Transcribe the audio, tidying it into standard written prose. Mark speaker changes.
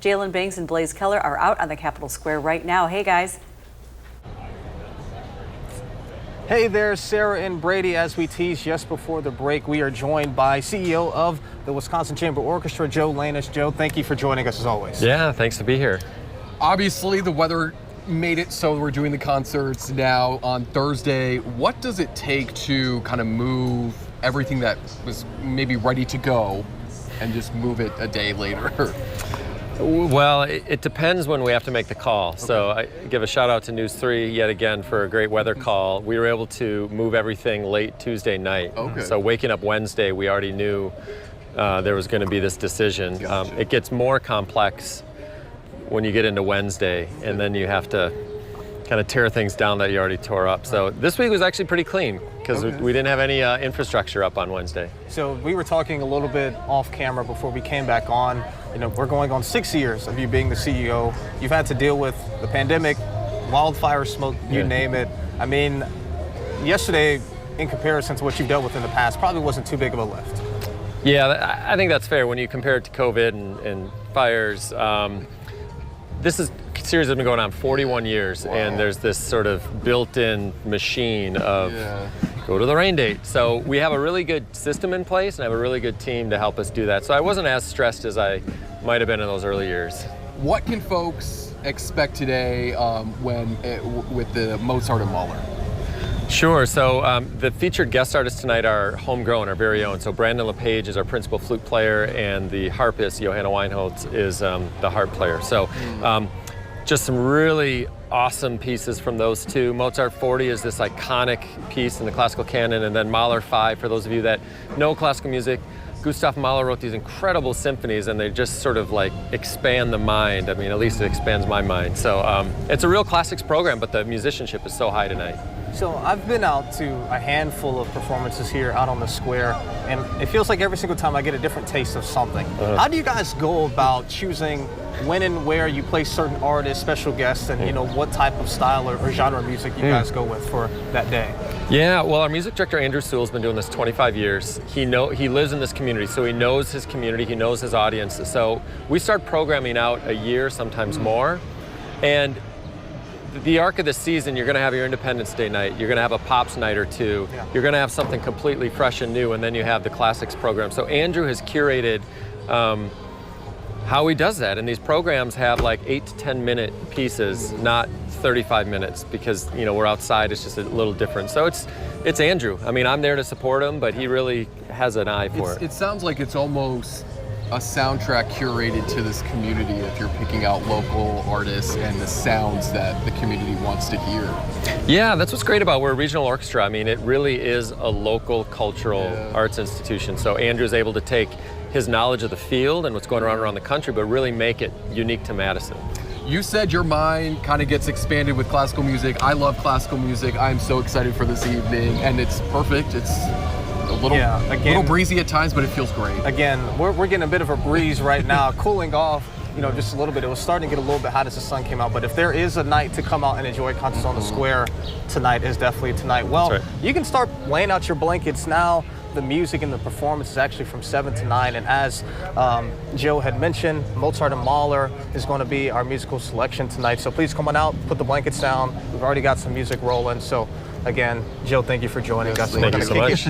Speaker 1: Jalen Banks and Blaze Keller are out on the Capitol Square right now. Hey, guys.
Speaker 2: Hey there, Sarah and Brady. As we teased just before the break, we are joined by CEO of the Wisconsin Chamber Orchestra, Joe Lanish. Joe, thank you for joining us as always.
Speaker 3: Yeah, thanks to be here.
Speaker 4: Obviously, the weather made it so we're doing the concerts now on Thursday. What does it take to kind of move everything that was maybe ready to go and just move it a day later?
Speaker 3: Well, it depends when we have to make the call. Okay. So I give a shout out to News 3 yet again for a great weather call. We were able to move everything late Tuesday night.
Speaker 4: Okay.
Speaker 3: So waking up Wednesday, we already knew there was going to be this decision.
Speaker 4: Gotcha.
Speaker 3: It gets more complex when you get into Wednesday, and then you have to kind of tear things down that you already tore up. So this week was actually pretty clean because we didn't have any infrastructure up on Wednesday.
Speaker 2: So we were talking a little bit off camera before we came back on. You know, we're going on 6 years of you being the CEO. You've had to deal with the pandemic, wildfire smoke, you name it. I mean, yesterday, in comparison to what you've dealt with in the past, probably wasn't too big of a lift.
Speaker 3: Yeah, I think that's fair when you compare it to COVID and fires. This series has been going on 41 years, wow. And there's this sort of built-in machine of go to the rain date. So we have a really good system in place and have a really good team to help us do that. So I wasn't as stressed as I might have been in those early years.
Speaker 4: What can folks expect today with the Mozart and Mahler?
Speaker 3: Sure. So the featured guest artists tonight are homegrown, our very own. So Brandon LePage is our principal flute player, and the harpist, Johanna Weinholz, is the harp player. So just some really awesome pieces from those two. Mozart 40 is this iconic piece in the classical canon, and then Mahler 5, for those of you that know classical music. Gustav Mahler wrote these incredible symphonies, and they just sort of like expand the mind. I mean, at least it expands my mind. So it's a real classics program, but the musicianship is so high tonight.
Speaker 2: So I've been out to a handful of performances here out on the square, and it feels like every single time I get a different taste of something. How do you guys go about choosing when and where you play certain artists, special guests, and you know what type of style or genre of music you guys go with for that day?
Speaker 3: Yeah, well, our music director Andrew Sewell has been doing this 25 years. He lives in this community, so he knows his community, he knows his audience. So we start programming out a year, sometimes more, and the arc of the season, you're going to have your Independence Day night, you're going to have a Pops night or two, you're going to have something completely fresh and new, and then you have the classics program. So Andrew has curated how he does that, and these programs have like 8 to 10 minute pieces, not 35 minutes, because you know we're outside, it's just a little different. So it's Andrew. I mean, I'm there to support him, but he really has an eye for it.
Speaker 4: It sounds like it's almost a soundtrack curated to this community if you're picking out local artists and the sounds that the community wants to hear.
Speaker 3: Yeah, that's what's great about we're a regional orchestra. I mean, it really is a local cultural arts institution. So Andrew's able to take his knowledge of the field and what's going around the country, but really make it unique to Madison.
Speaker 4: You said your mind kind of gets expanded with classical music. I love classical music. I'm so excited for this evening, and it's perfect. It's a little breezy at times, but it feels great.
Speaker 2: Again, we're getting a bit of a breeze right now, cooling off, you know, just a little bit. It was starting to get a little bit hot as the sun came out, but if there is a night to come out and enjoy concerts on the square, tonight is definitely tonight. Well, you can start laying out your blankets now. The music and the performance is actually from 7 to 9, and as Joe had mentioned, Mozart and Mahler is going to be our musical selection tonight. So please come on out, put the blankets down. We've already got some music rolling. So again, Joe, thank you for joining us.
Speaker 3: Thank you so much.